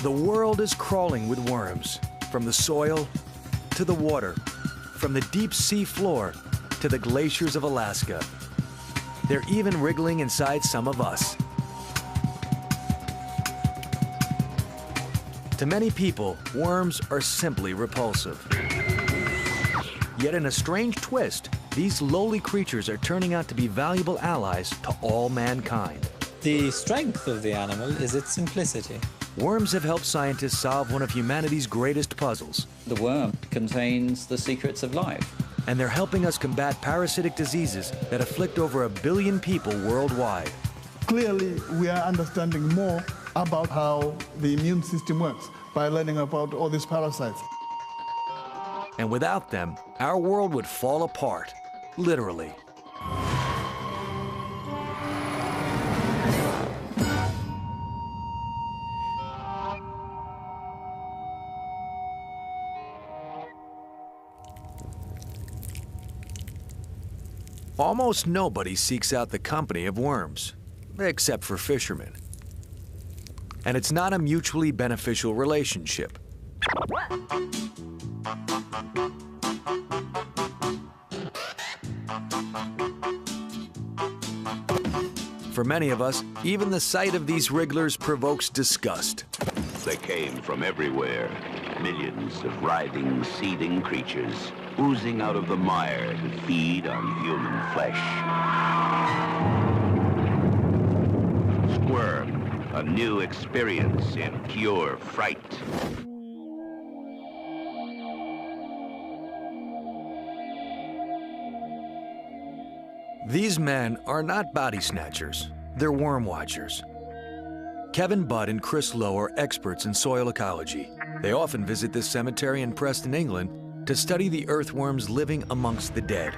The world is crawling with worms, from the soil to the water, from the deep sea floor to the glaciers of Alaska. They're even wriggling inside some of us. To many people, worms are simply repulsive. Yet in a strange twist, these lowly creatures are turning out to be valuable allies to all mankind. The strength of the animal is its simplicity. Worms have helped scientists solve one of humanity's greatest puzzles. The worm contains the secrets of life. And they're helping us combat parasitic diseases that afflict over 1 billion people worldwide. Clearly, we are understanding more about how the immune system works by learning about all these parasites. And without them, our world would fall apart, literally. Almost nobody seeks out the company of worms, except for fishermen. And it's not a mutually beneficial relationship. For many of us, even the sight of these wrigglers provokes disgust. They came from everywhere. Millions of writhing, seething creatures oozing out of the mire to feed on human flesh. Squirm, a new experience in pure fright. These men are not body snatchers, they're worm watchers. Kevin Budd and Chris Lowe are experts in soil ecology. They often visit this cemetery in Preston, England, to study the earthworms living amongst the dead.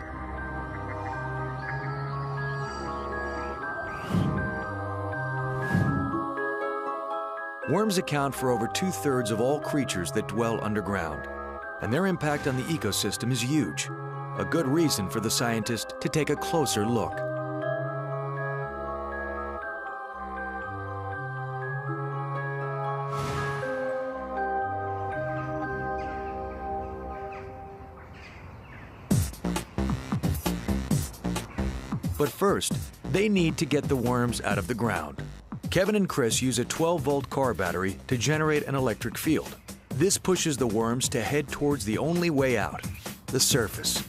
Worms account for over 2/3 of all creatures that dwell underground, and their impact on the ecosystem is huge. A good reason for the scientists to take a closer look. But first, they need to get the worms out of the ground. Kevin and Chris use a 12-volt car battery to generate an electric field. This pushes the worms to head towards the only way out, the surface.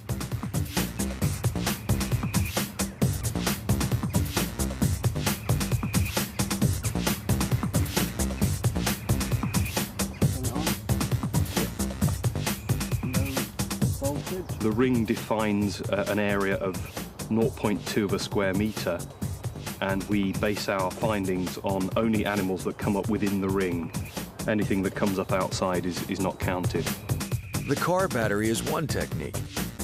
The ring defines an area of 0.2 of a square meter, and we base our findings on only animals that come up within the ring. Anything that comes up outside is not counted. The car battery is one technique.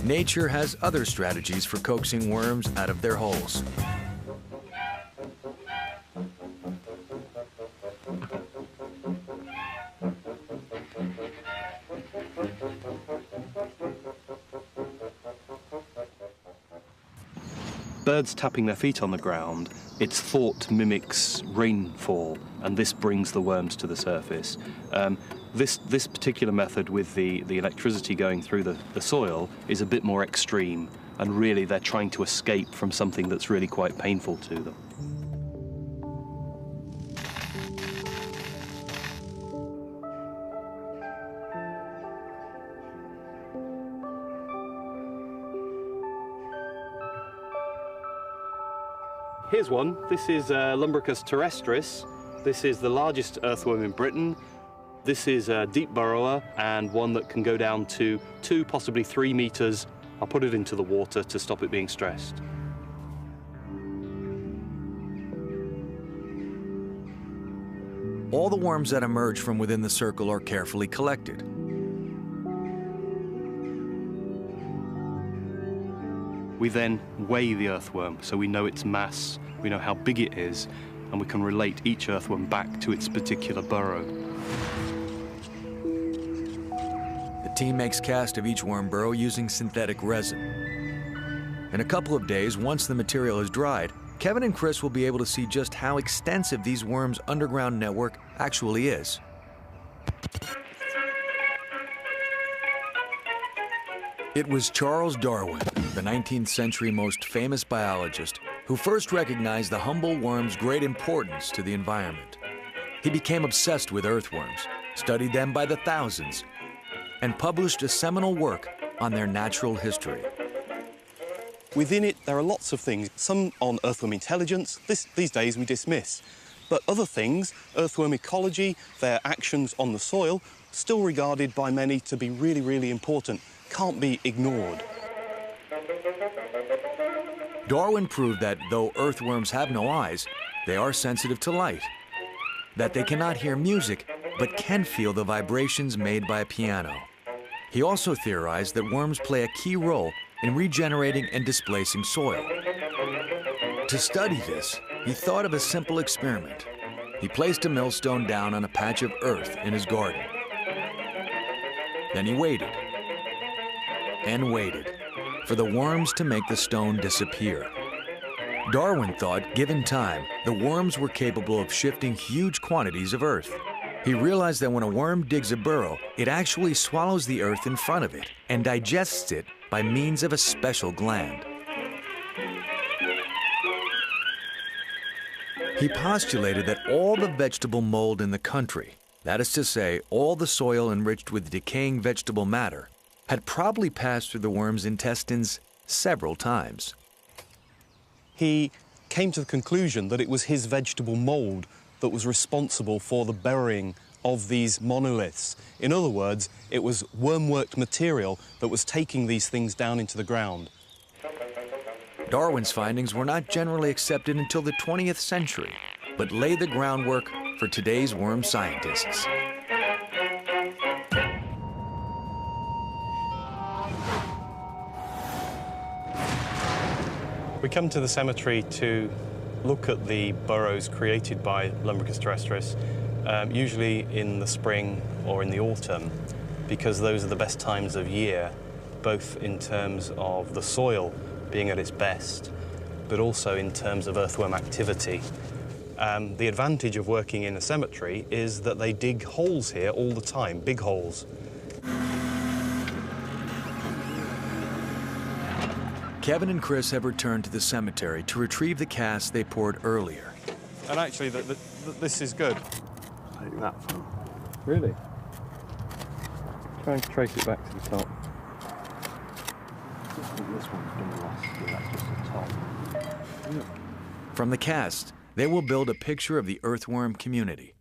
Nature has other strategies for coaxing worms out of their holes. Birds tapping their feet on the ground, it's thought mimics rainfall, and this brings the worms to the surface. This particular method with the electricity going through the soil is a bit more extreme, and really they're trying to escape from something that's really quite painful to them. Here's one. This is Lumbricus terrestris. This is the largest earthworm in Britain. This is a deep burrower and one that can go down to 2, possibly 3 meters. I'll put it into the water to stop it being stressed. All the worms that emerge from within the circle are carefully collected. We then weigh the earthworm, so we know its mass, we know how big it is, and we can relate each earthworm back to its particular burrow. The team makes cast of each worm burrow using synthetic resin. In a couple of days, once the material is dried, Kevin and Chris will be able to see just how extensive these worms' underground network actually is. It was Charles Darwin, the 19th century most famous biologist, who first recognized the humble worm's great importance to the environment. He became obsessed with earthworms, studied them by the thousands, and published a seminal work on their natural history. Within it, there are lots of things, some on earthworm intelligence, these days we dismiss. But other things, earthworm ecology, their actions on the soil, still regarded by many to be really, really important, can't be ignored. Darwin proved that though earthworms have no eyes, they are sensitive to light, that they cannot hear music, but can feel the vibrations made by a piano. He also theorized that worms play a key role in regenerating and displacing soil. To study this, he thought of a simple experiment. He placed a millstone down on a patch of earth in his garden. Then he waited and waited for the worms to make the stone disappear. Darwin thought, given time, the worms were capable of shifting huge quantities of earth. He realized that when a worm digs a burrow, it actually swallows the earth in front of it and digests it by means of a special gland. He postulated that all the vegetable mold in the country, that is to say, all the soil enriched with decaying vegetable matter, had probably passed through the worm's intestines several times. He came to the conclusion that it was his vegetable mold that was responsible for the burying of these monoliths. In other words, it was worm-worked material that was taking these things down into the ground. Darwin's findings were not generally accepted until the 20th century, but laid the groundwork for today's worm scientists. We come to the cemetery to look at the burrows created by Lumbricus terrestris, usually in the spring or in the autumn, because those are the best times of year, both in terms of the soil being at its best, but also in terms of earthworm activity. The advantage of working in a cemetery is that they dig holes here all the time, big holes. Kevin and Chris have returned to the cemetery to retrieve the cast they poured earlier. And actually, this is good. Take that from. Really? Try and trace it back to the top. I think this one's been lost, but that's just the top. Yeah. From the cast, they will build a picture of the earthworm community.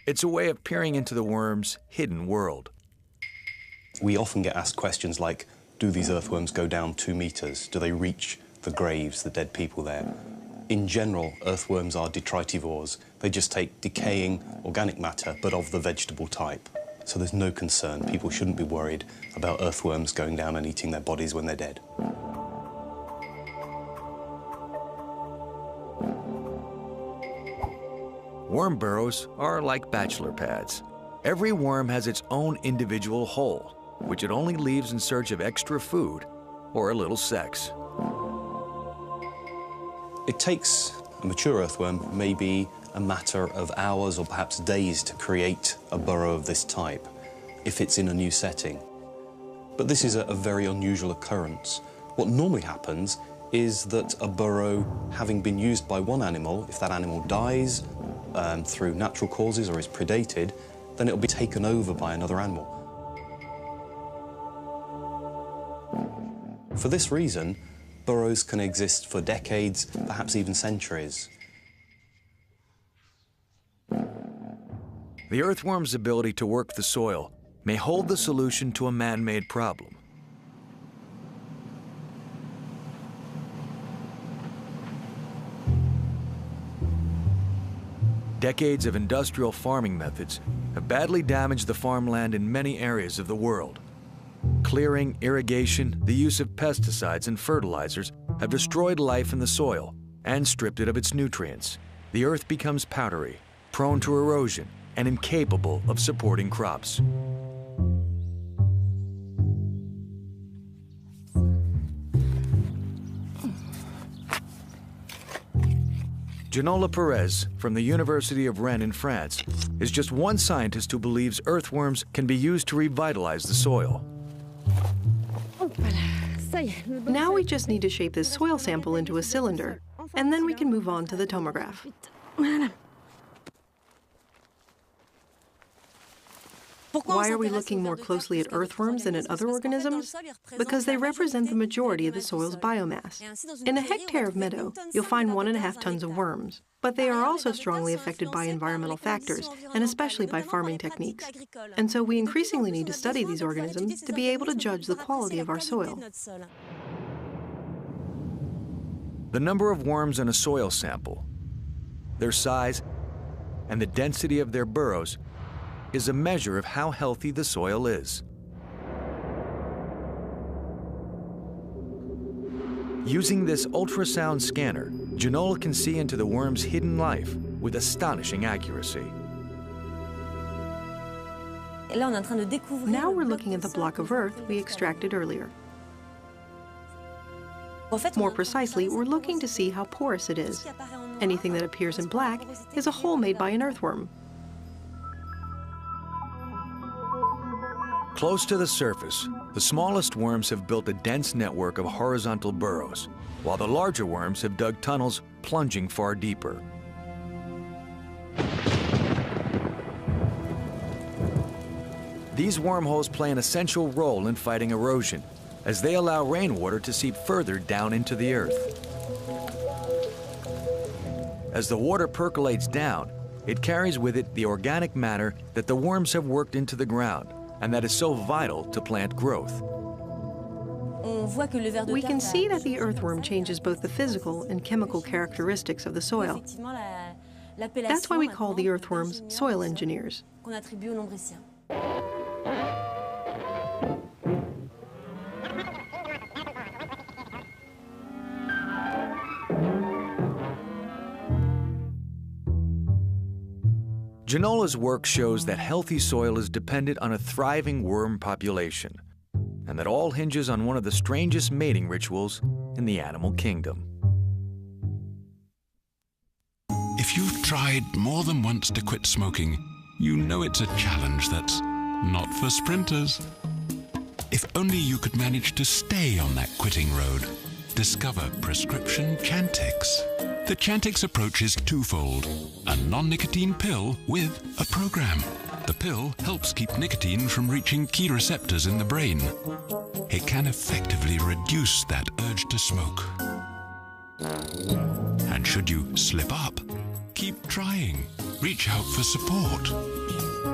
It's a way of peering into the worm's hidden world. We often get asked questions like, do these earthworms go down 2 meters? Do they reach the graves, the dead people there? In general, earthworms are detritivores. They just take decaying organic matter, but of the vegetable type. So there's no concern. People shouldn't be worried about earthworms going down and eating their bodies when they're dead. Worm burrows are like bachelor pads. Every worm has its own individual hole, which it only leaves in search of extra food or a little sex. It takes a mature earthworm maybe a matter of hours or perhaps days to create a burrow of this type, if it's in a new setting. But this is a very unusual occurrence. What normally happens is that a burrow, having been used by one animal, if that animal dies through natural causes or is predated, then it'll be taken over by another animal. For this reason, burrows can exist for decades, perhaps even centuries. The earthworm's ability to work the soil may hold the solution to a man-made problem. Decades of industrial farming methods have badly damaged the farmland in many areas of the world. Clearing, irrigation, the use of pesticides and fertilizers have destroyed life in the soil and stripped it of its nutrients. The earth becomes powdery, prone to erosion, and incapable of supporting crops. Ginola Perez from the University of Rennes in France is just one scientist who believes earthworms can be used to revitalize the soil. Now we just need to shape this soil sample into a cylinder, and then we can move on to the tomograph. Why are we looking more closely at earthworms than at other organisms? Because they represent the majority of the soil's biomass. In a hectare of meadow, you'll find 1.5 tons of worms, but they are also strongly affected by environmental factors, and especially by farming techniques. And so we increasingly need to study these organisms to be able to judge the quality of our soil. The number of worms in a soil sample, their size, and the density of their burrows is a measure of how healthy the soil is. Using this ultrasound scanner, Ginola can see into the worm's hidden life with astonishing accuracy. Now we're looking at the block of earth we extracted earlier. More precisely, we're looking to see how porous it is. Anything that appears in black is a hole made by an earthworm. Close to the surface, the smallest worms have built a dense network of horizontal burrows, while the larger worms have dug tunnels plunging far deeper. These wormholes play an essential role in fighting erosion, as they allow rainwater to seep further down into the earth. As the water percolates down, it carries with it the organic matter that the worms have worked into the ground, and that is so vital to plant growth. We can see that the earthworm changes both the physical and chemical characteristics of the soil. That's why we call the earthworms soil engineers. Ginola's work shows that healthy soil is dependent on a thriving worm population, and that all hinges on one of the strangest mating rituals in the animal kingdom. If you've tried more than once to quit smoking, you know it's a challenge that's not for sprinters. If only you could manage to stay on that quitting road. Discover prescription Chantix. The Chantix approach is twofold: a non-nicotine pill with a program. The pill helps keep nicotine from reaching key receptors in the brain. It can effectively reduce that urge to smoke. And should you slip up, keep trying. Reach out for support.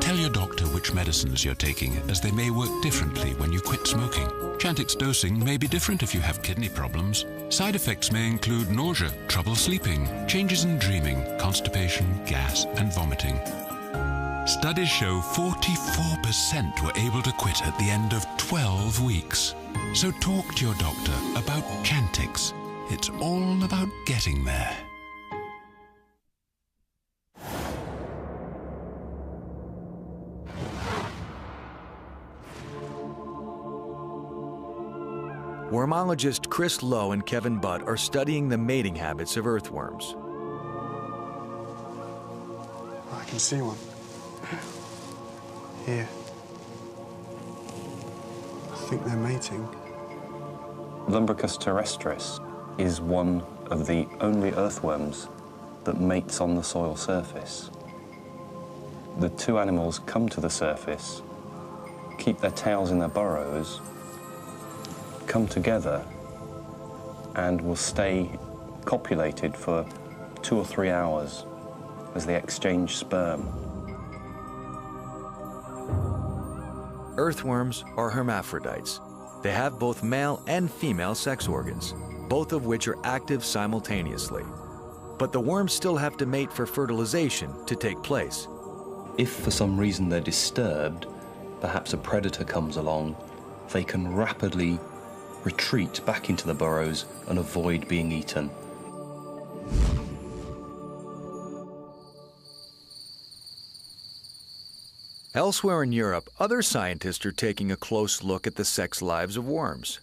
Tell your doctor which medicines you're taking, as they may work differently when you quit smoking. Chantix dosing may be different if you have kidney problems. Side effects may include nausea, trouble sleeping, changes in dreaming, constipation, gas, and vomiting. Studies show 44% were able to quit at the end of 12 weeks. So talk to your doctor about Chantix. It's all about getting there. Wormologist Chris Lowe and Kevin Budd are studying the mating habits of earthworms. I can see one. Here. I think they're mating. Lumbricus terrestris is one of the only earthworms that mates on the soil surface. The two animals come to the surface, keep their tails in their burrows, come together, and will stay copulated for 2 or 3 hours as they exchange sperm. Earthworms are hermaphrodites. They have both male and female sex organs, both of which are active simultaneously. But the worms still have to mate for fertilization to take place. If for some reason they're disturbed, perhaps a predator comes along, they can rapidly retreat back into the burrows and avoid being eaten. Elsewhere in Europe, other scientists are taking a close look at the sex lives of worms.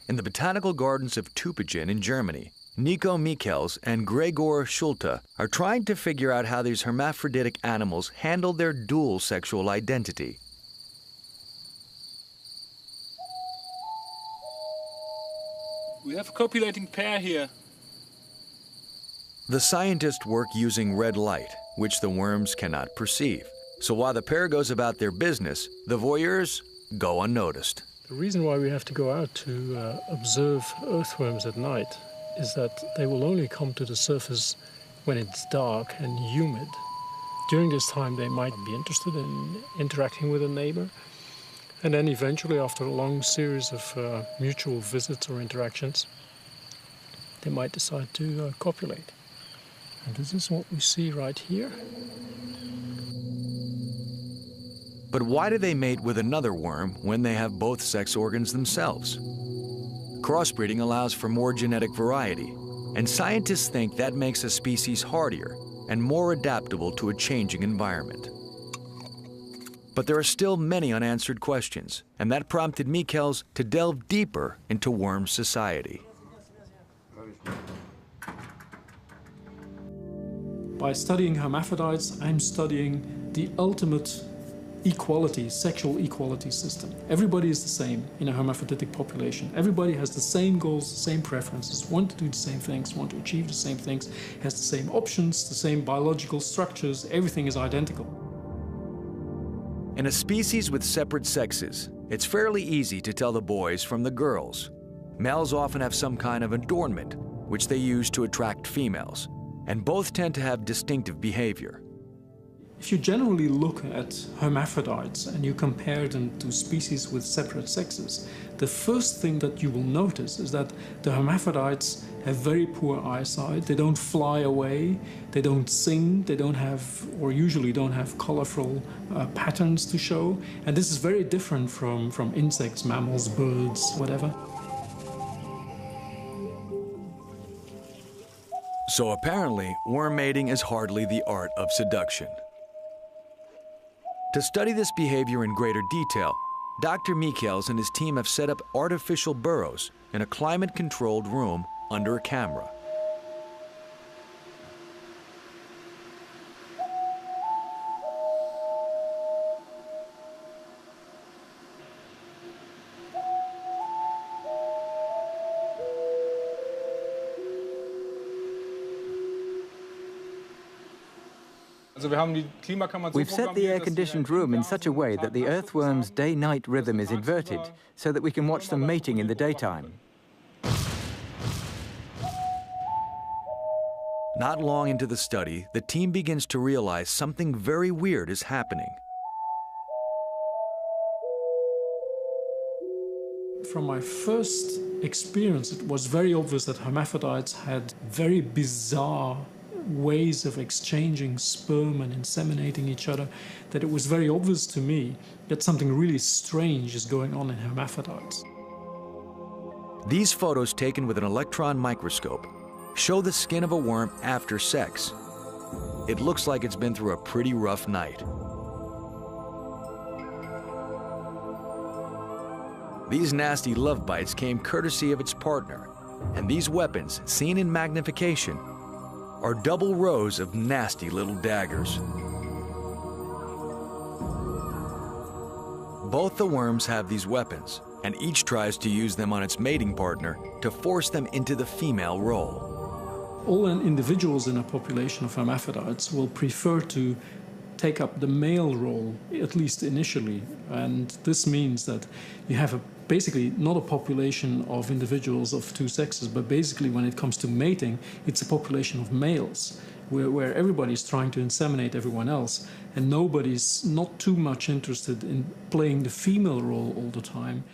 In the botanical gardens of Tübingen in Germany, Nico Michels and Gregor Schulte are trying to figure out how these hermaphroditic animals handle their dual sexual identity. We have a copulating pair here. The scientists work using red light, which the worms cannot perceive. So while the pair goes about their business, the voyeurs go unnoticed. The reason why we have to go out to observe earthworms at night is that they will only come to the surface when it's dark and humid. During this time, they might be interested in interacting with a neighbor. And then eventually, after a long series of mutual visits or interactions, they might decide to copulate. And this is what we see right here. But why do they mate with another worm when they have both sex organs themselves? Crossbreeding allows for more genetic variety, and scientists think that makes a species hardier and more adaptable to a changing environment. But there are still many unanswered questions, and that prompted Michels to delve deeper into worm society. By studying hermaphrodites, I'm studying the ultimate equality, sexual equality system. Everybody is the same in a hermaphroditic population. Everybody has the same goals, the same preferences, want to do the same things, want to achieve the same things, has the same options, the same biological structures, everything is identical. In a species with separate sexes, it's fairly easy to tell the boys from the girls. Males often have some kind of adornment, which they use to attract females, and both tend to have distinctive behavior. If you generally look at hermaphrodites and you compare them to species with separate sexes, the first thing that you will notice is that the hermaphrodites have very poor eyesight. They don't fly away, they don't sing, they don't have, or usually don't have colorful patterns to show. And this is very different from insects, mammals, birds, whatever. So apparently, worm mating is hardly the art of seduction. To study this behavior in greater detail, Dr. Michels and his team have set up artificial burrows in a climate-controlled room under a camera. We've set the air-conditioned room in such a way that the earthworm's day-night rhythm is inverted, so that we can watch them mating in the daytime. Not long into the study, the team begins to realize something very weird is happening. From my first experience, it was very obvious that hermaphrodites had very bizarre ways of exchanging sperm and inseminating each other, that it was very obvious to me that something really strange is going on in hermaphrodites. These photos taken with an electron microscope show the skin of a worm after sex. It looks like it's been through a pretty rough night. These nasty love bites came courtesy of its partner, and these weapons, seen in magnification, are double rows of nasty little daggers. Both the worms have these weapons, and each tries to use them on its mating partner to force them into the female role. All individuals in a population of hermaphrodites will prefer to take up the male role, at least initially, and this means that you have basically not a population of individuals of two sexes, but basically when it comes to mating, it's a population of males, where everybody's trying to inseminate everyone else, and nobody's not too much interested in playing the female role all the time.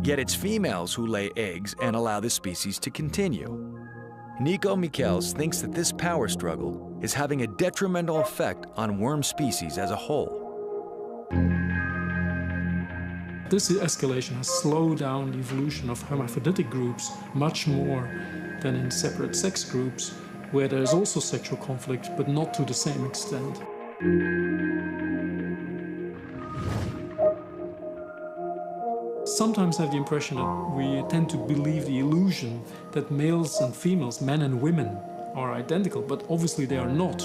Yet it's females who lay eggs and allow the species to continue. Nico Michels thinks that this power struggle is having a detrimental effect on worm species as a whole. This escalation has slowed down the evolution of hermaphroditic groups much more than in separate sex groups, where there is also sexual conflict, but not to the same extent. sometimes have the impression that we tend to believe the illusion that males and females, men and women, are identical, but obviously they are not.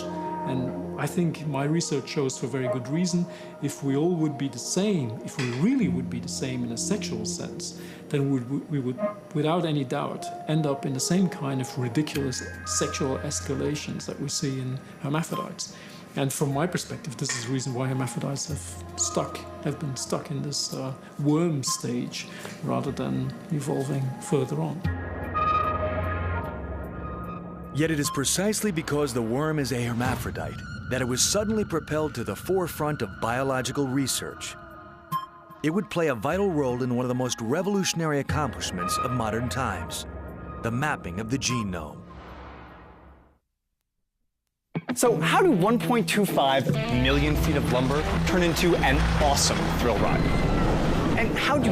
And I think my research shows for very good reason, if we all would be the same, if we really would be the same in a sexual sense, then we would, without any doubt, end up in the same kind of ridiculous sexual escalations that we see in hermaphrodites. And from my perspective, this is the reason why hermaphrodites have been stuck in this worm stage rather than evolving further on. Yet it is precisely because the worm is a hermaphrodite that it was suddenly propelled to the forefront of biological research. It would play a vital role in one of the most revolutionary accomplishments of modern times, the mapping of the genome. So how do 1.25 million feet of lumber turn into an awesome thrill ride? And how do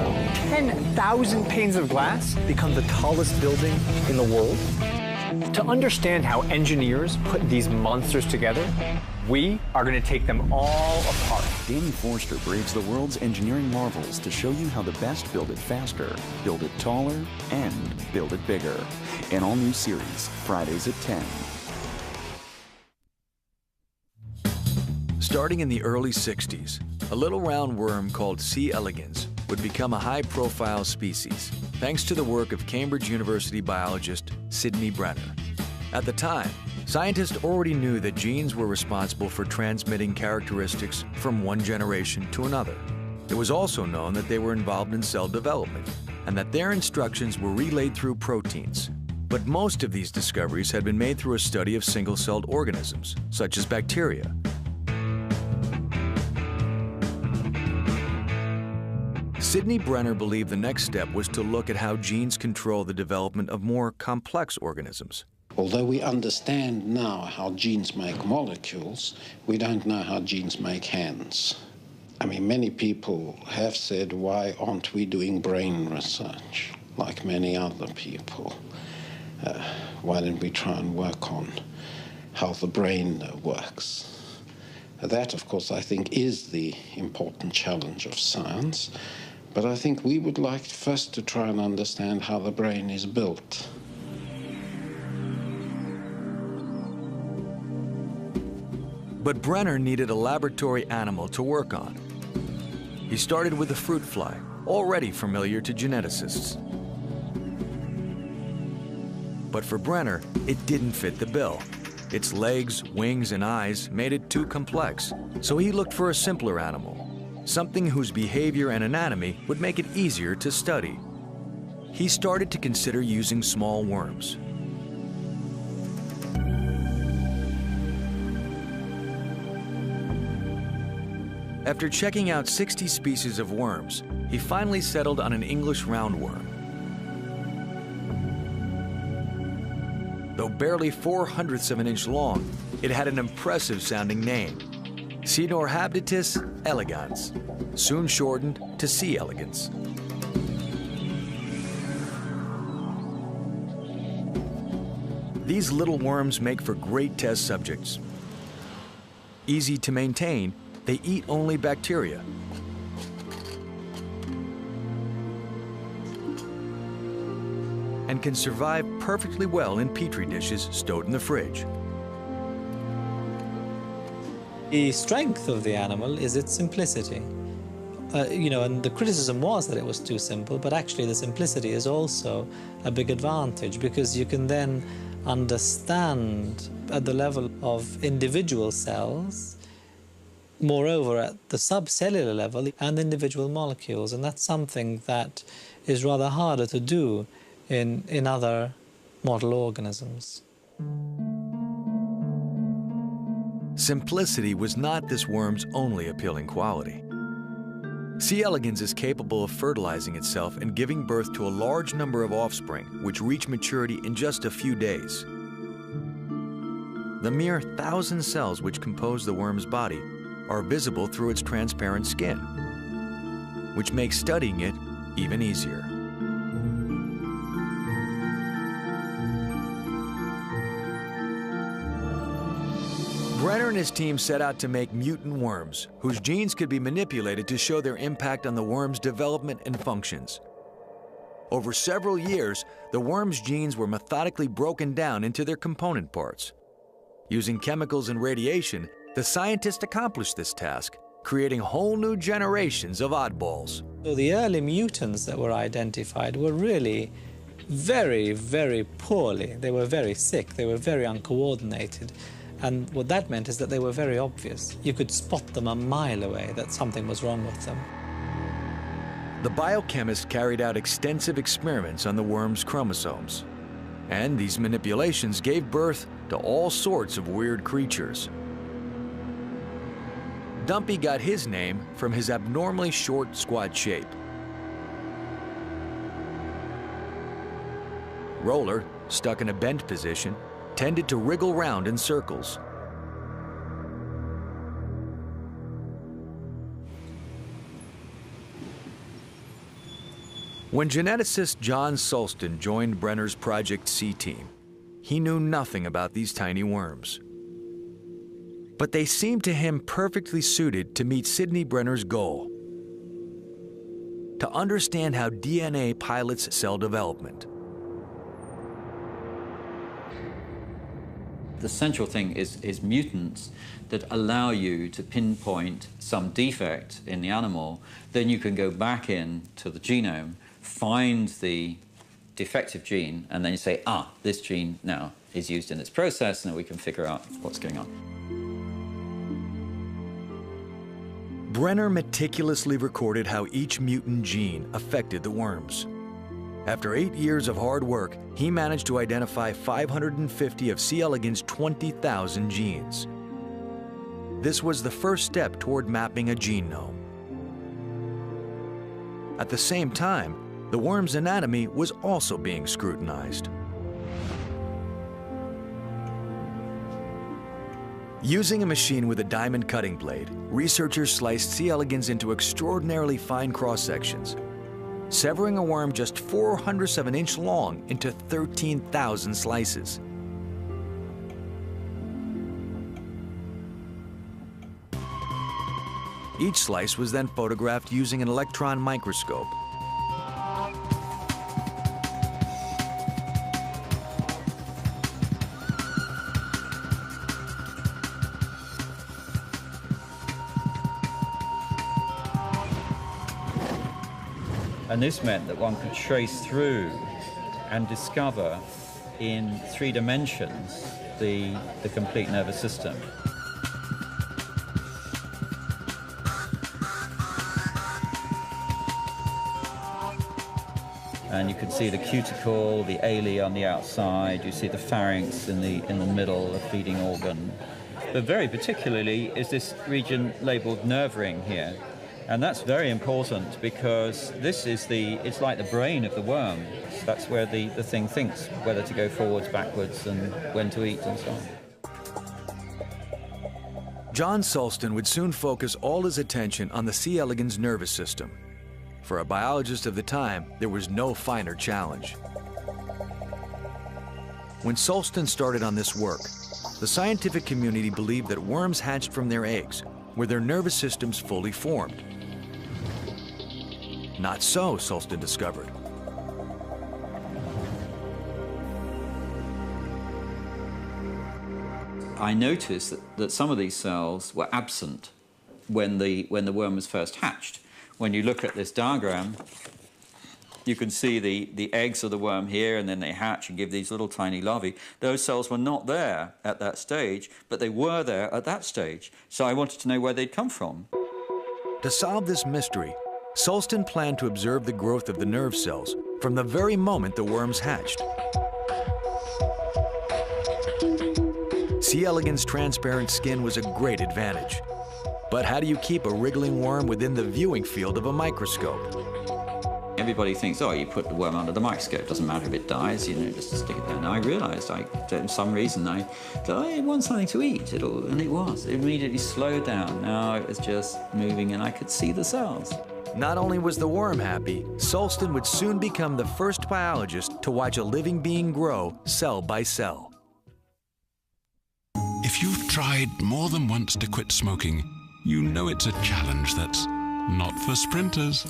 10,000 panes of glass become the tallest building in the world? To understand how engineers put these monsters together, we are going to take them all apart. Danny Forster braves the world's engineering marvels to show you how the best build it faster, build it taller, and build it bigger. An all-new series, Fridays at 10. Starting in the early 60s, a little round worm called C. elegans would become a high-profile species, thanks to the work of Cambridge University biologist Sidney Brenner. At the time, scientists already knew that genes were responsible for transmitting characteristics from one generation to another. It was also known that they were involved in cell development, and that their instructions were relayed through proteins. But most of these discoveries had been made through a study of single-celled organisms, such as bacteria. Sidney Brenner believed the next step was to look at how genes control the development of more complex organisms. Although we understand now how genes make molecules, we don't know how genes make hands. I mean, many people have said, why aren't we doing brain research like many other people? Why don't we try and work on how the brain works? That, of course, I think is the important challenge of science. But I think we would like first to try and understand how the brain is built. But Brenner needed a laboratory animal to work on. He started with the fruit fly, already familiar to geneticists. But for Brenner, it didn't fit the bill. Its legs, wings, and eyes made it too complex, so he looked for a simpler animal, something whose behavior and anatomy would make it easier to study. He started to consider using small worms. After checking out 60 species of worms, he finally settled on an English roundworm. Though barely 4/100ths of an inch long, it had an impressive sounding name, Caenorhabditis elegans, soon shortened to C. elegans. These little worms make for great test subjects. Easy to maintain, they eat only bacteria. And can survive perfectly well in petri dishes stowed in the fridge. The strength of the animal is its simplicity. And the criticism was that it was too simple, but actually the simplicity is also a big advantage because you can then understand at the level of individual cells, moreover at the subcellular level, and individual molecules, and that's something that is rather harder to do in other model organisms. Simplicity was not this worm's only appealing quality. C. elegans is capable of fertilizing itself and giving birth to a large number of offspring, which reach maturity in just a few days. The mere 1,000 cells which compose the worm's body are visible through its transparent skin, which makes studying it even easier. Brenner and his team set out to make mutant worms, whose genes could be manipulated to show their impact on the worm's development and functions. Over several years, the worm's genes were methodically broken down into their component parts. Using chemicals and radiation, the scientists accomplished this task, creating whole new generations of oddballs. So the early mutants that were identified were really very, very poorly. They were very sick, they were very uncoordinated. And what that meant is that they were very obvious. You could spot them a mile away that something was wrong with them. The biochemists carried out extensive experiments on the worm's chromosomes. And these manipulations gave birth to all sorts of weird creatures. Dumpy got his name from his abnormally short, squat shape. Roller, stuck in a bent position, tended to wriggle round in circles. When geneticist John Sulston joined Brenner's Project C team, he knew nothing about these tiny worms. But they seemed to him perfectly suited to meet Sidney Brenner's goal: to understand how DNA pilots cell development. The central thing is mutants that allow you to pinpoint some defect in the animal. Then you can go back into the genome, find the defective gene, and then you say, ah, this gene now is used in this process, and then we can figure out what's going on. Brenner meticulously recorded how each mutant gene affected the worms. After 8 years of hard work, he managed to identify 550 of C. elegans' 20,000 genes. This was the first step toward mapping a genome. At the same time, the worm's anatomy was also being scrutinized. Using a machine with a diamond cutting blade, researchers sliced C. elegans into extraordinarily fine cross-sections, severing a worm just 0.04 of an inch long into 13,000 slices. Each slice was then photographed using an electron microscope. And this meant that one could trace through and discover in 3 dimensions the complete nervous system. And you could see the cuticle, the ala on the outside, you see the pharynx in the middle, the feeding organ. But very particularly is this region labeled nerve ring here. And that's very important because this is it's like the brain of the worm. That's where the thing thinks whether to go forwards, backwards, and when to eat, and so on. John Sulston would soon focus all his attention on the C. elegans nervous system. For a biologist of the time, there was no finer challenge. When Sulston started on this work, the scientific community believed that worms hatched from their eggs were their nervous systems fully formed. Not so, Sulston discovered. I noticed that some of these cells were absent when the worm was first hatched. When you look at this diagram, you can see the eggs of the worm here, and then they hatch and give these little tiny larvae. Those cells were not there at that stage, but they were there at that stage. So I wanted to know where they'd come from. To solve this mystery, Sulston planned to observe the growth of the nerve cells from the very moment the worms hatched. C. elegans' transparent skin was a great advantage. But how do you keep a wriggling worm within the viewing field of a microscope? Everybody thinks, oh, you put the worm under the microscope, doesn't matter if it dies, you know, just stick it there. Now I realized, for some reason, I thought, I want something to eat, and it was. It immediately slowed down. Now it was just moving, and I could see the cells. Not only was the worm happy, Sulston would soon become the first biologist to watch a living being grow cell by cell. If you've tried more than once to quit smoking, you know it's a challenge that's not for sprinters.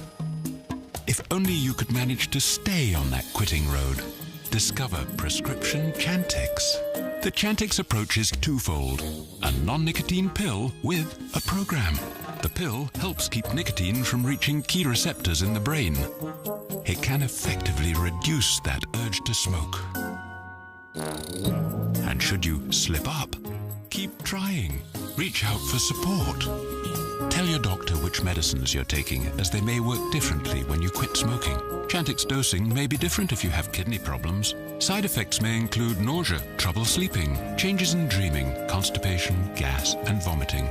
If only you could manage to stay on that quitting road. Discover prescription Chantix. The Chantix approach is twofold: a non-nicotine pill with a program. The pill helps keep nicotine from reaching key receptors in the brain. It can effectively reduce that urge to smoke. And should you slip up, keep trying. Reach out for support. Tell your doctor which medicines you're taking, as they may work differently when you quit smoking. Chantix dosing may be different if you have kidney problems. Side effects may include nausea, trouble sleeping, changes in dreaming, constipation, gas, and vomiting.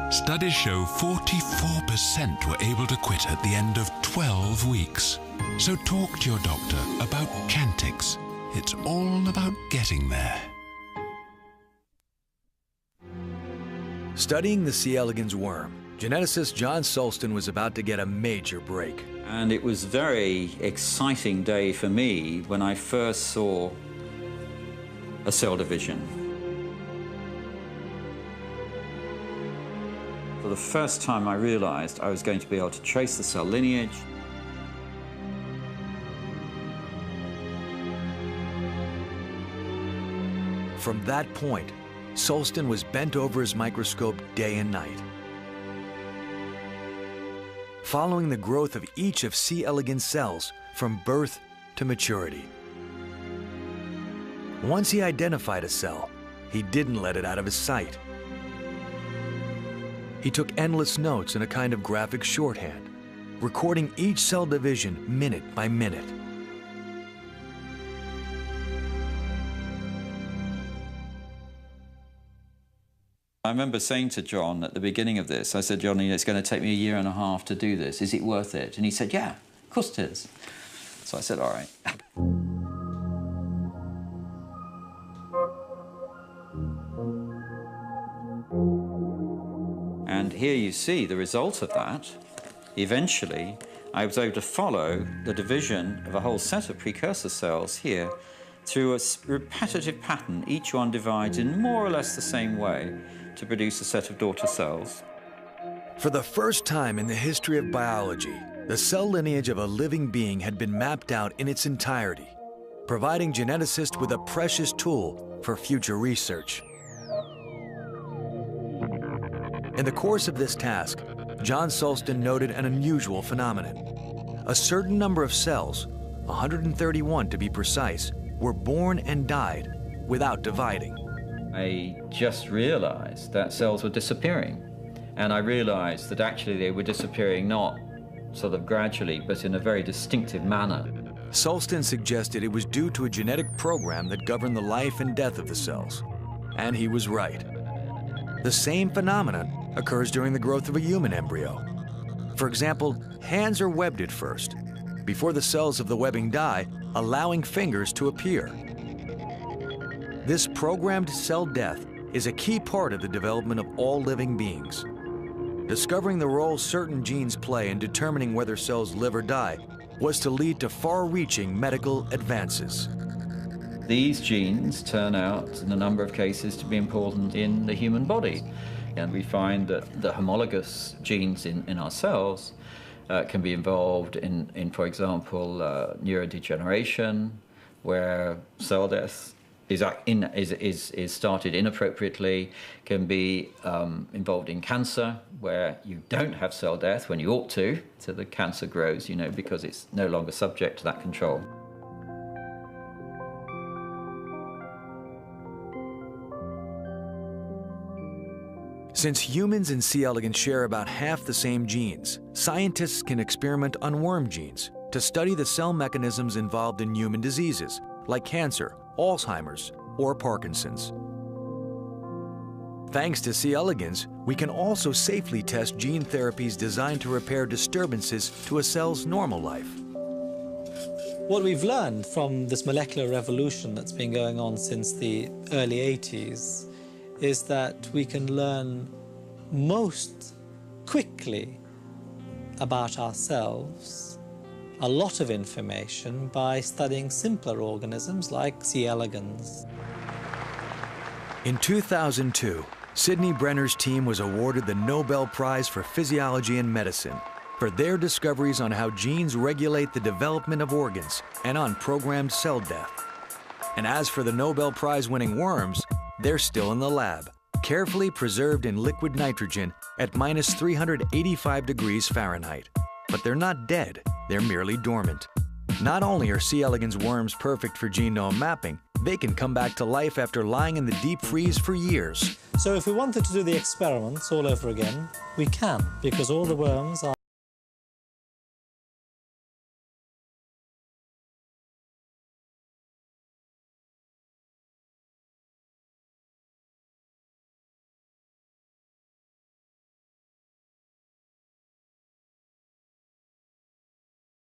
Studies show 44% were able to quit at the end of 12 weeks. So talk to your doctor about Chantix. It's all about getting there. Studying the C. elegans worm, geneticist John Sulston was about to get a major break. And it was a very exciting day for me when I first saw a cell division. For the first time, I realized I was going to be able to trace the cell lineage. From that point, Sulston was bent over his microscope day and night, following the growth of each of C. elegans cells from birth to maturity. Once he identified a cell, he didn't let it out of his sight. He took endless notes in a kind of graphic shorthand, recording each cell division minute by minute. I remember saying to John at the beginning of this, I said, Johnny, it's going to take me a year and a half to do this. Is it worth it? And he said, yeah, of course it is. So I said, all right. And here you see the result of that. Eventually, I was able to follow the division of a whole set of precursor cells here through a repetitive pattern. Each one divides in more or less the same way to produce a set of daughter cells. For the first time in the history of biology, the cell lineage of a living being had been mapped out in its entirety, providing geneticists with a precious tool for future research. In the course of this task, John Sulston noted an unusual phenomenon. A certain number of cells, 131 to be precise, were born and died without dividing. I just realized that cells were disappearing. And I realized that actually they were disappearing not sort of gradually, but in a very distinctive manner. Sulston suggested it was due to a genetic program that governed the life and death of the cells. And he was right. The same phenomenon occurs during the growth of a human embryo. For example, hands are webbed at first, before the cells of the webbing die, allowing fingers to appear. This programmed cell death is a key part of the development of all living beings. Discovering the role certain genes play in determining whether cells live or die was to lead to far-reaching medical advances. These genes turn out, in a number of cases, to be important in the human body. And we find that the homologous genes in our cells can be involved in, for example, neurodegeneration, where cell death is started inappropriately, can be involved in cancer, where you don't have cell death when you ought to, so the cancer grows, you know, because it's no longer subject to that control. Since humans and C. elegans share about half the same genes, scientists can experiment on worm genes to study the cell mechanisms involved in human diseases, like cancer, Alzheimer's, or Parkinson's. Thanks to C. elegans, we can also safely test gene therapies designed to repair disturbances to a cell's normal life. What we've learned from this molecular revolution that's been going on since the early 80s is that we can learn most quickly about ourselves, a lot of information, by studying simpler organisms like C. elegans. In 2002, Sidney Brenner's team was awarded the Nobel Prize for Physiology and Medicine for their discoveries on how genes regulate the development of organs and on programmed cell death. And as for the Nobel Prize-winning worms, they're still in the lab, carefully preserved in liquid nitrogen at minus 385 degrees Fahrenheit. But they're not dead, they're merely dormant. Not only are C. elegans worms perfect for genome mapping, they can come back to life after lying in the deep freeze for years. So if we wanted to do the experiments all over again, we can, because all the worms are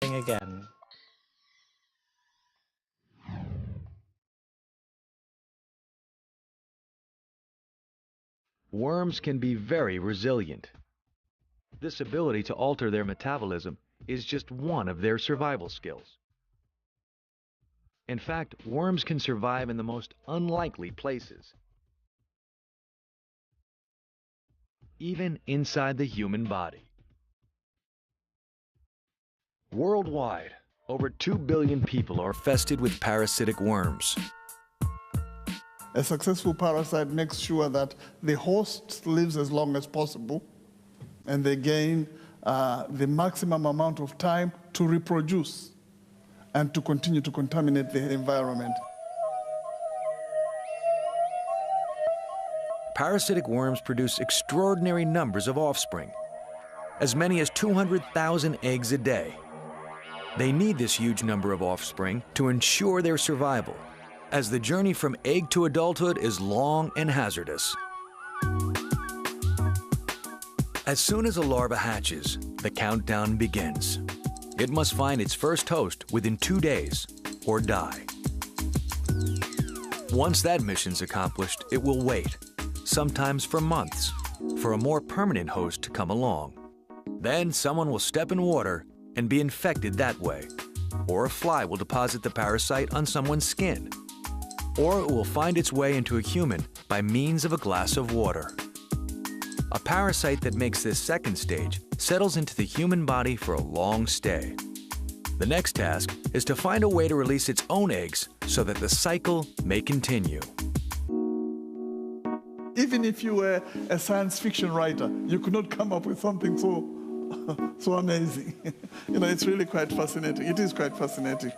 again. Worms can be very resilient. This ability to alter their metabolism is just one of their survival skills. In fact, worms can survive in the most unlikely places, even inside the human body. Worldwide, over 2 billion people are infested with parasitic worms. A successful parasite makes sure that the host lives as long as possible and they gain the maximum amount of time to reproduce and to continue to contaminate the environment. Parasitic worms produce extraordinary numbers of offspring, as many as 200,000 eggs a day. They need this huge number of offspring to ensure their survival, as the journey from egg to adulthood is long and hazardous. As soon as a larva hatches, the countdown begins. It must find its first host within 2 days or die. Once that mission's accomplished, it will wait, sometimes for months, for a more permanent host to come along. Then someone will step in water and be infected that way, or a fly will deposit the parasite on someone's skin, or it will find its way into a human by means of a glass of water. A parasite that makes this second stage settles into the human body for a long stay. The next task is to find a way to release its own eggs so that the cycle may continue. Even if you were a science fiction writer, you could not come up with something so amazing. You know, it's really quite fascinating. It is quite fascinating.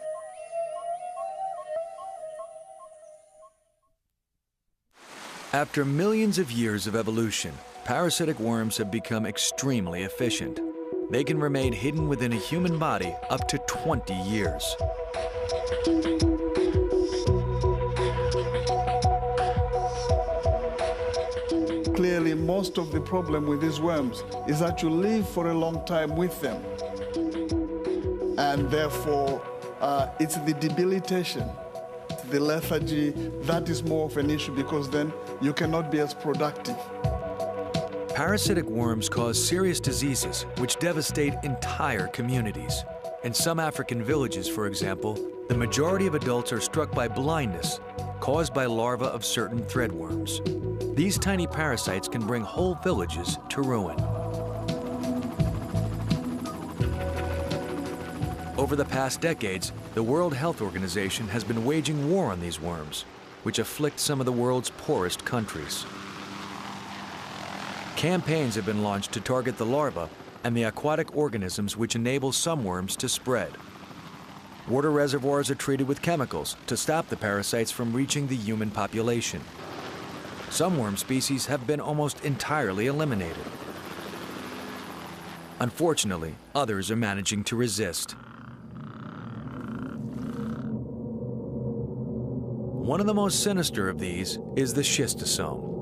After millions of years of evolution, parasitic worms have become extremely efficient. They can remain hidden within a human body up to 20 years. Clearly, most of the problem with these worms is that you live for a long time with them. And therefore, it's the debilitation, the lethargy, that is more of an issue because then you cannot be as productive. Parasitic worms cause serious diseases which devastate entire communities. In some African villages, for example, the majority of adults are struck by blindness caused by larvae of certain threadworms. These tiny parasites can bring whole villages to ruin. Over the past decades, the World Health Organization has been waging war on these worms, which afflict some of the world's poorest countries. Campaigns have been launched to target the larvae and the aquatic organisms which enable some worms to spread. Water reservoirs are treated with chemicals to stop the parasites from reaching the human population. Some worm species have been almost entirely eliminated. Unfortunately, others are managing to resist. One of the most sinister of these is the schistosome.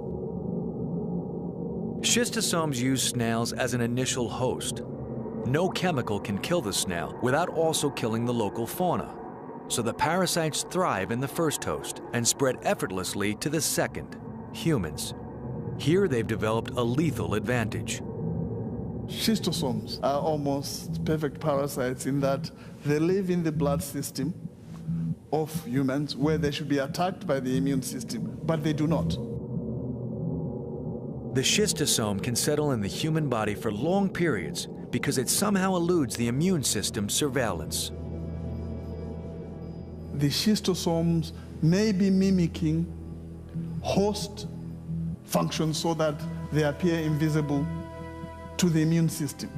Schistosomes use snails as an initial host. No chemical can kill the snail without also killing the local fauna. So the parasites thrive in the first host and spread effortlessly to the second, humans. Here they've developed a lethal advantage. Schistosomes are almost perfect parasites in that they live in the blood system of humans where they should be attacked by the immune system, but they do not. The schistosome can settle in the human body for long periods because it somehow eludes the immune system's surveillance. The schistosomes may be mimicking host functions so that they appear invisible to the immune system.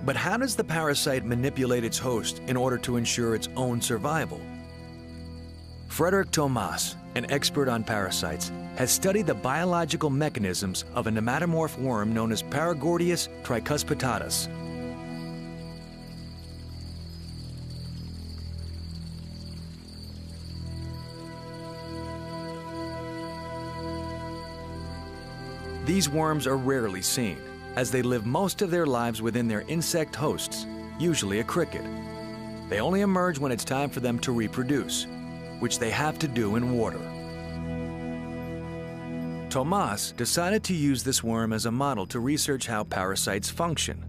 But how does the parasite manipulate its host in order to ensure its own survival? Frederick Thomas, an expert on parasites, has studied the biological mechanisms of a nematomorph worm known as Paragordius tricuspitatus. These worms are rarely seen, as they live most of their lives within their insect hosts, usually a cricket. They only emerge when it's time for them to reproduce, which they have to do in water. Thomas decided to use this worm as a model to research how parasites function.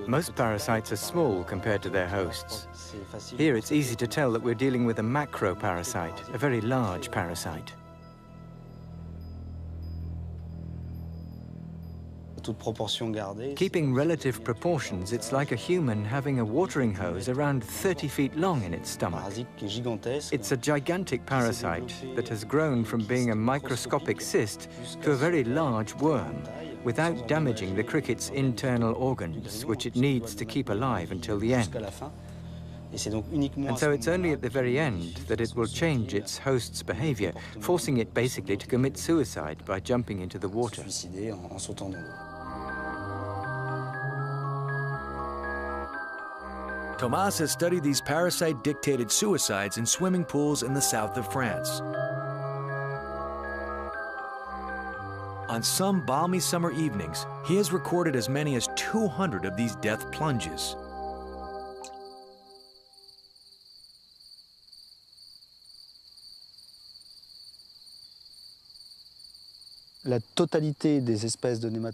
Most parasites are small compared to their hosts. Here it's easy to tell that we're dealing with a macroparasite, a very large parasite. Keeping relative proportions, it's like a human having a watering hose around 30 feet long in its stomach. It's a gigantic parasite that has grown from being a microscopic cyst to a very large worm, without damaging the cricket's internal organs, which it needs to keep alive until the end. And so it's only at the very end that it will change its host's behavior, forcing it basically to commit suicide by jumping into the water. Thomas has studied these parasite-dictated suicides in swimming pools in the south of France. On some balmy summer evenings, he has recorded as many as 200 of these death plunges.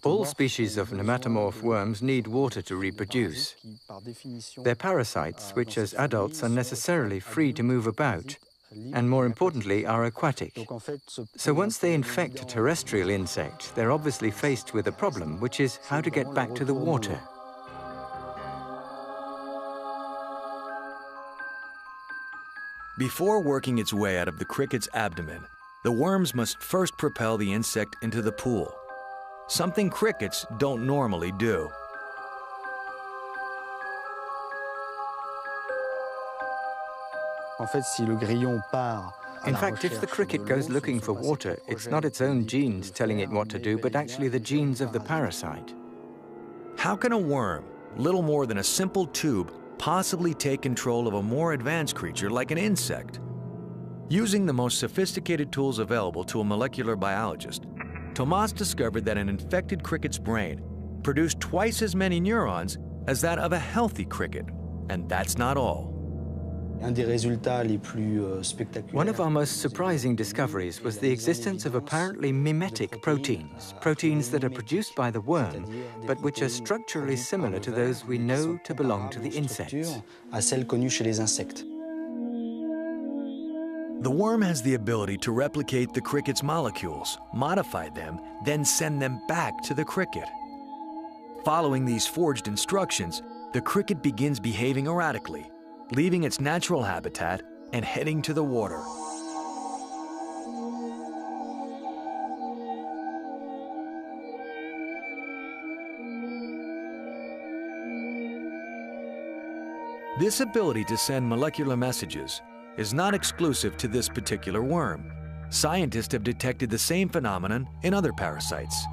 All species of nematomorph worms need water to reproduce. They're parasites which, as adults, are necessarily free to move about, and more importantly, are aquatic. So once they infect a terrestrial insect, they're obviously faced with a problem, which is how to get back to the water. Before working its way out of the cricket's abdomen, the worms must first propel the insect into the pool, something crickets don't normally do. In fact, if the cricket goes looking for water, it's not its own genes telling it what to do, but actually the genes of the parasite. How can a worm, little more than a simple tube, possibly take control of a more advanced creature like an insect? Using the most sophisticated tools available to a molecular biologist, Thomas discovered that an infected cricket's brain produced twice as many neurons as that of a healthy cricket, and that's not all. One of our most surprising discoveries was the existence of apparently mimetic proteins, proteins that are produced by the worm, but which are structurally similar to those we know to belong to the insects. The worm has the ability to replicate the cricket's molecules, modify them, then send them back to the cricket. Following these forged instructions, the cricket begins behaving erratically, leaving its natural habitat and heading to the water. This ability to send molecular messages is not exclusive to this particular worm. Scientists have detected the same phenomenon in other parasites.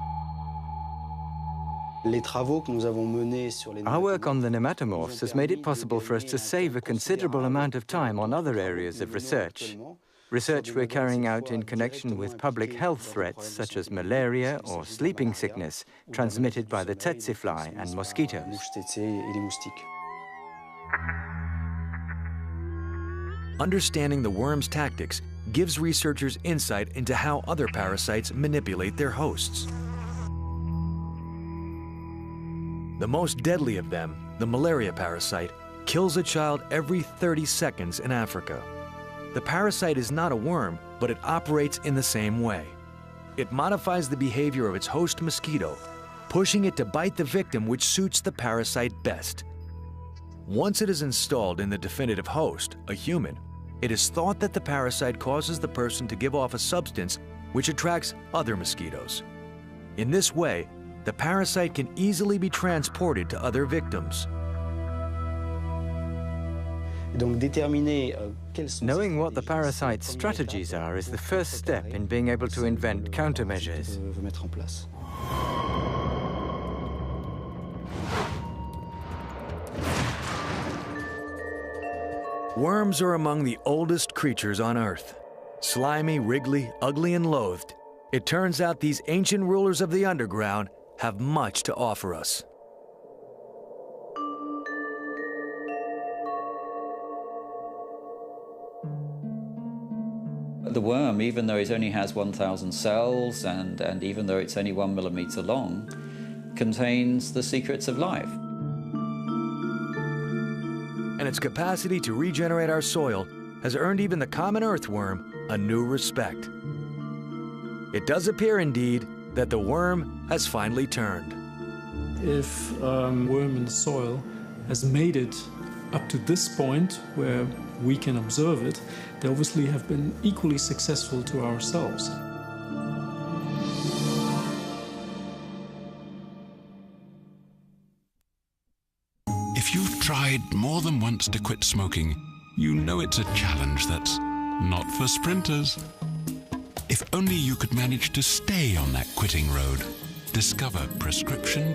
Our work on the nematomorphs has made it possible for us to save a considerable amount of time on other areas of research. Research we're carrying out in connection with public health threats such as malaria or sleeping sickness transmitted by the tsetse fly and mosquitoes. Understanding the worm's tactics gives researchers insight into how other parasites manipulate their hosts. The most deadly of them, the malaria parasite, kills a child every 30 seconds in Africa. The parasite is not a worm, but it operates in the same way. It modifies the behavior of its host mosquito, pushing it to bite the victim which suits the parasite best. Once it is installed in the definitive host, a human, it is thought that the parasite causes the person to give off a substance which attracts other mosquitoes. In this way, the parasite can easily be transported to other victims. Knowing what the parasite's strategies are is the first step in being able to invent countermeasures. Worms are among the oldest creatures on Earth. Slimy, wriggly, ugly, and loathed, it turns out these ancient rulers of the underground have much to offer us. The worm, even though it only has 1,000 cells and even though it's only 1 millimeter long, contains the secrets of life. And its capacity to regenerate our soil has earned even the common earthworm a new respect. It does appear, indeed, that the worm has finally turned. If a worm in the soil has made it up to this point where we can observe it, they obviously have been equally successful to ourselves. If you've tried more than once to quit smoking, you know it's a challenge that's not for sprinters. If only you could manage to stay on that quitting road. Discover prescription